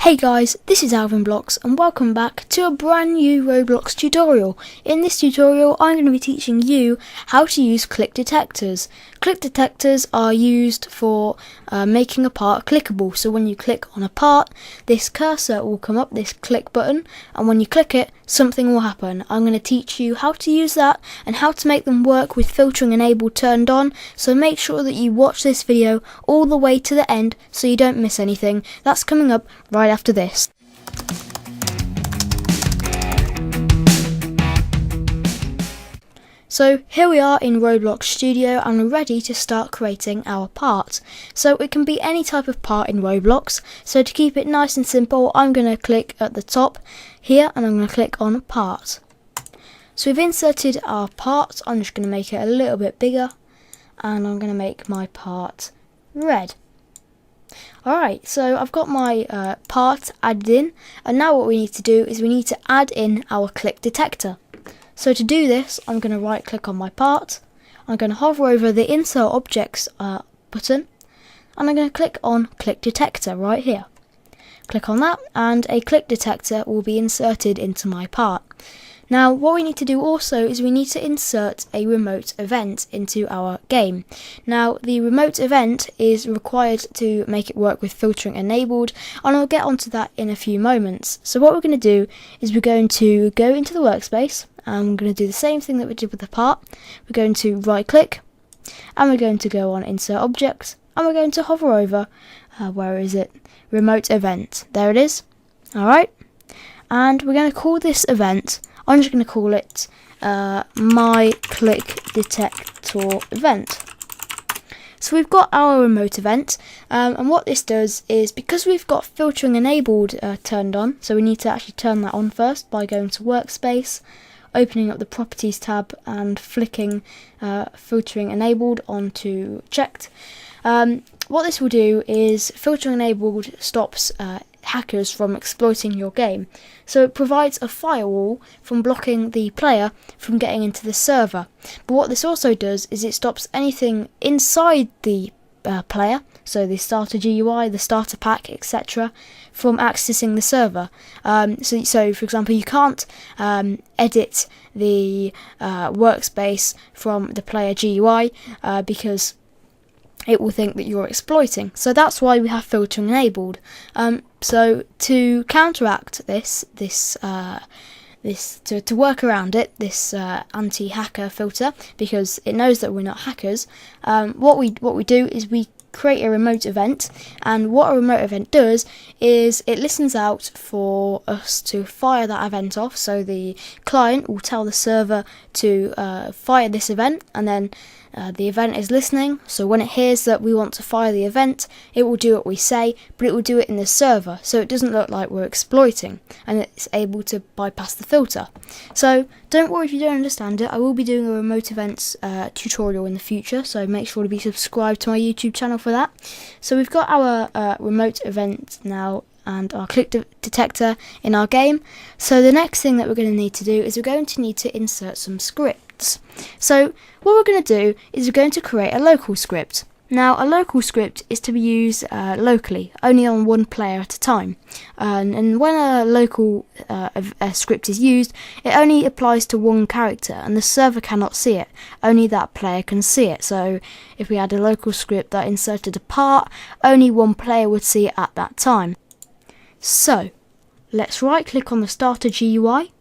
Hey guys, this is AlvinBlocks and welcome back to a brand new Roblox tutorial. In this tutorial I'm going to be teaching you how to use ClickDetectors. ClickDetectors are used for making a part clickable, so when you click on a part this cursor will come up, this click button, and when you click it something will happen. I'm going to teach you how to use that and how to make them work with filtering enabled turned on, so make sure that you watch this video all the way to the end so you don't miss anything. That's coming up right after this. So here we are in Roblox Studio and we're ready to start creating our part. So it can be any type of part in Roblox. So to keep it nice and simple, I'm going to click at the top here and I'm going to click on part. So we've inserted our part. I'm just going to make it a little bit bigger and I'm going to make my part red. Alright, so I've got my part added in, and now what we need to do is we need to add in our click detector. So to do this, I'm going to right click on my part, I'm going to hover over the insert objects button, and I'm going to click on click detector right here. Click on that and a click detector will be inserted into my part. Now what we need to do also is we need to insert a remote event into our game. Now the remote event is required to make it work with filtering enabled, and I'll get onto that in a few moments. So what we're going to do is we're going to go into the workspace and we're going to do the same thing that we did with the part. We're going to right click and we're going to go on insert object and we're going to hover over, where is it, remote event, there it is. Alright, and we're going to call this event, I'm just going to call it my click detector event. So we've got our remote event, and what this does is, because we've got filtering enabled turned on, so we need to actually turn that on first by going to workspace, opening up the properties tab and flicking filtering enabled onto checked. What this will do is filtering enabled stops hackers from exploiting your game. So it provides a firewall from blocking the player from getting into the server. But what this also does is it stops anything inside the player, so the starter GUI, the starter pack, etc., from accessing the server. So for example, you can't edit the workspace from the player GUI because it will think that you're exploiting. So that's why we have filtering enabled. So to counteract to work around it, this anti-hacker filter, because it knows that we're not hackers, what we do is we create a remote event, and what a remote event does is it listens out for us to fire that event off. So the client will tell the server to fire this event, and then the event is listening, so when it hears that we want to fire the event, it will do what we say, but it will do it in the server, so it doesn't look like we're exploiting, and it's able to bypass the filter. So don't worry if you don't understand it, I will be doing a remote events tutorial in the future, so make sure to be subscribed to my YouTube channel for that. So we've got our remote event now and our click detector in our game. So the next thing that we're going to need to do is we're going to need to insert some scripts. So what we're going to do is we're going to create a local script. Now a local script is to be used locally, only on one player at a time, and when a local script is used, it only applies to one character and the server cannot see it, only that player can see it. So if we had a local script that inserted a part, only one player would see it at that time. So let's right click on the starter GUI,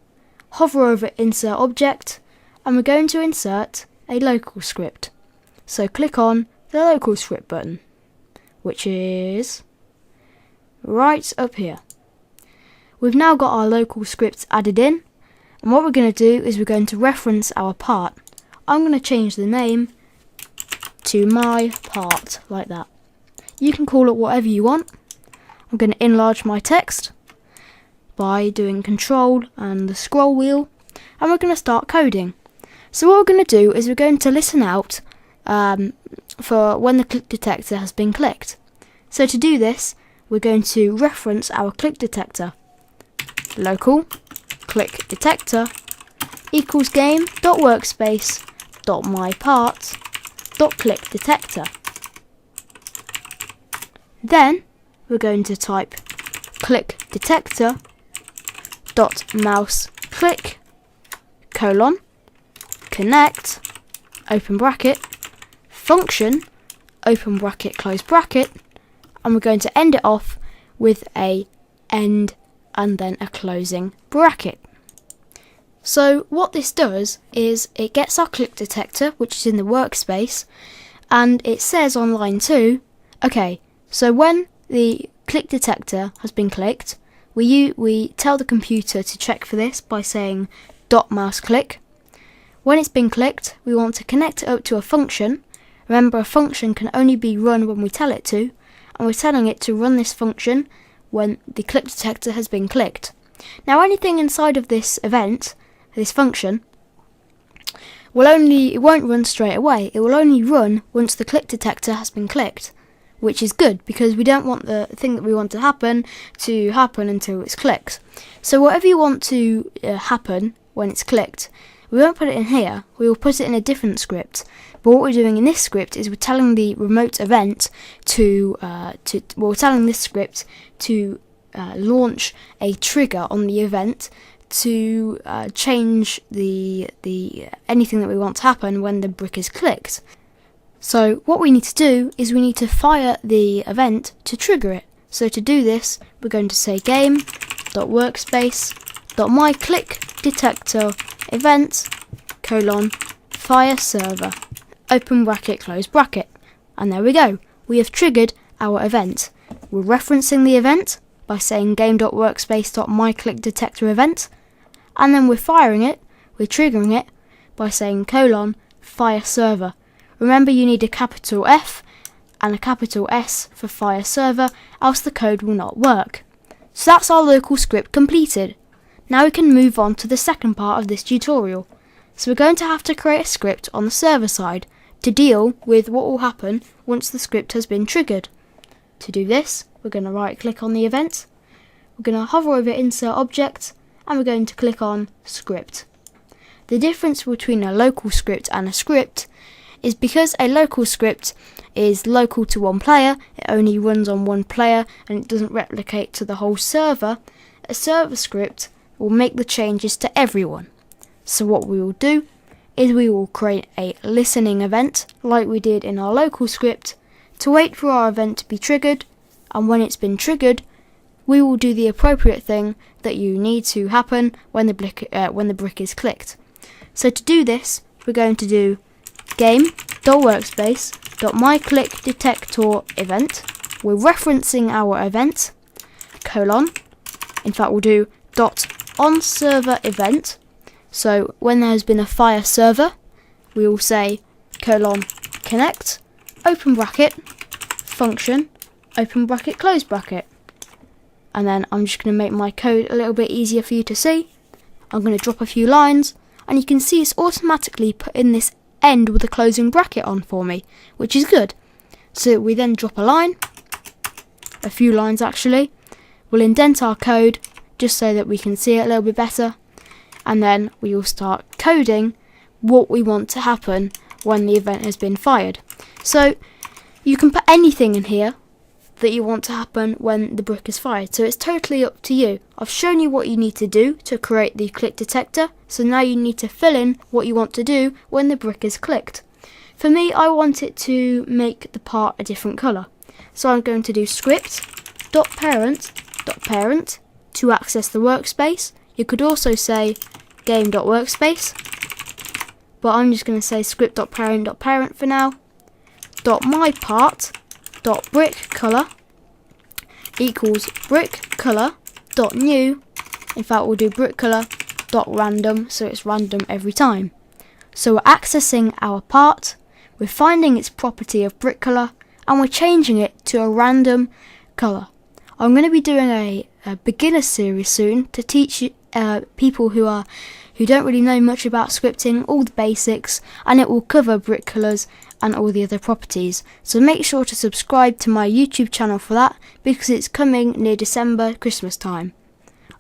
hover over insert object, and we're going to insert a local script. So click on the local script button, which is right up here. We've now got our local scripts added in, and what we're going to do is we're going to reference our part. I'm going to change the name to my part, like that. You can call it whatever you want. I'm going to enlarge my text by doing Control and the scroll wheel, and we're going to start coding. So what we're going to do is we're going to listen out for when the click detector has been clicked. So to do this, we're going to reference our click detector. Local click detector equals game.workspace.myPart.clickDetector. Then we're going to type ClickDetector dot mouse click colon connect open bracket function open bracket close bracket, and we're going to end it off with a end and then a closing bracket. So what this does is it gets our click detector, which is in the workspace, and it says on line 2, okay, so when the click detector has been clicked, we tell the computer to check for this by saying .mouse click. When it's been clicked, we want to connect it up to a function. Remember, a function can only be run when we tell it to, and we're telling it to run this function when the click detector has been clicked. Now anything inside of this event, this function, it won't run straight away. It will only run once the click detector has been clicked, which is good because we don't want the thing that we want to happen until it's clicked. So whatever you want to happen when it's clicked, we won't put it in here, we will put it in a different script. But what we're doing in this script is we're telling the remote event to launch a trigger on the event to change the anything that we want to happen when the brick is clicked. So what we need to do is we need to fire the event to trigger it. So to do this, we're going to say game.workspace.myClickDetector event fire server open bracket close bracket, and there we go. We have triggered our event. We're referencing the event by saying game.workspace.myClickDetector event, and then we're firing it, we're triggering it by saying fire server. Remember, you need a capital F and a capital S for fire server, else the code will not work. So that's our local script completed. Now we can move on to the second part of this tutorial. So we're going to have to create a script on the server side to deal with what will happen once the script has been triggered. To do this, we're going to right click on the event, we're going to hover over insert object, and we're going to click on script. The difference between a local script and a script is because a local script is local to one player, it only runs on one player and it doesn't replicate to the whole server. A server script will make the changes to everyone. So what we will do is we will create a listening event like we did in our local script to wait for our event to be triggered, and when it's been triggered we will do the appropriate thing that you need to happen when the brick is clicked. So to do this, we're going to do game.workspace.myClickDetector event. We're referencing our event, in fact we'll do .onServerEvent. So when there has been a fire server, we will say connect, open bracket, function, open bracket, close bracket. And then I'm just going to make my code a little bit easier for you to see. I'm going to drop a few lines, and you can see it's automatically put in this end with a closing bracket on for me, which is good. So we then drop a line, a few lines actually. We'll indent our code just so that we can see it a little bit better, and then we will start coding what we want to happen when the event has been fired. So you can put anything in here that you want to happen when the brick is fired, so it's totally up to you. I've shown you what you need to do to create the click detector, so now you need to fill in what you want to do when the brick is clicked. For me, I want it to make the part a different colour, so I'm going to do script.parent.parent to access the workspace. You could also say game.workspace, but I'm just going to say script.parent.parent for now. .myPart.brickColor equals brickColor.new. In fact, we'll do brickColor.random, so it's random every time. So we're accessing our part, we're finding its property of brick colour, and we're changing it to a random colour. I'm going to be doing a beginner series soon to teach people who don't really know much about scripting all the basics, and it will cover brick colours and all the other properties. So make sure to subscribe to my YouTube channel for that, because it's coming near December, Christmas time.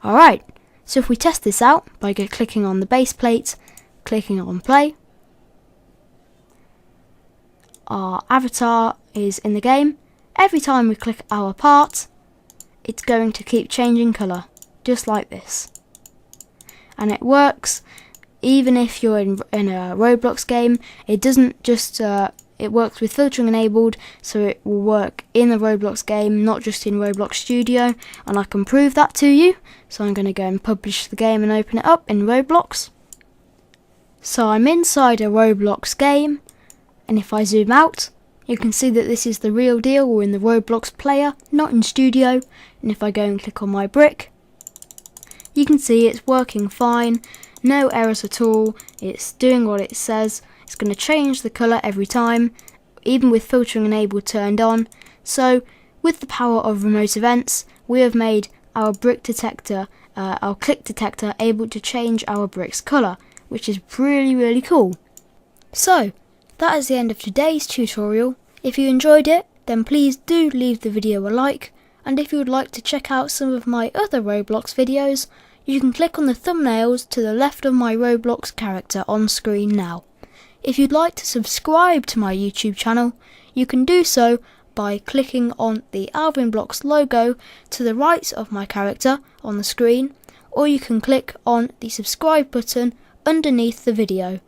Alright, so if we test this out by clicking on the base plate, clicking on play, our avatar is in the game. Every time we click our part, it's going to keep changing colour, just like this. And it works even if you're in a Roblox game. It doesn't just, it works with filtering enabled, so it will work in the Roblox game, not just in Roblox Studio, and I can prove that to you. So I'm going to go and publish the game and open it up in Roblox. So I'm inside a Roblox game, and if I zoom out, you can see that this is the real deal. We're in the Roblox player, not in Studio. And if I go and click on my brick, you can see it's working fine, no errors at all. It's doing what it says. It's going to change the colour every time, even with filtering enabled turned on. So with the power of remote events, we have made our brick detector, our click detector, able to change our brick's colour, which is really cool. So that is the end of today's tutorial. If you enjoyed it, then please do leave the video a like, and if you would like to check out some of my other Roblox videos, you can click on the thumbnails to the left of my Roblox character on screen now. If you'd like to subscribe to my YouTube channel, you can do so by clicking on the Alvin Blocks logo to the right of my character on the screen, or you can click on the subscribe button underneath the video.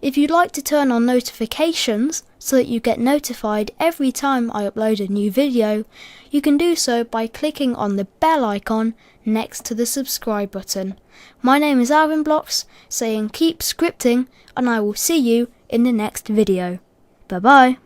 If you'd like to turn on notifications so that you get notified every time I upload a new video, you can do so by clicking on the bell icon next to the subscribe button. My name is Alvin Blocks, saying keep scripting, and I will see you in the next video. Bye bye.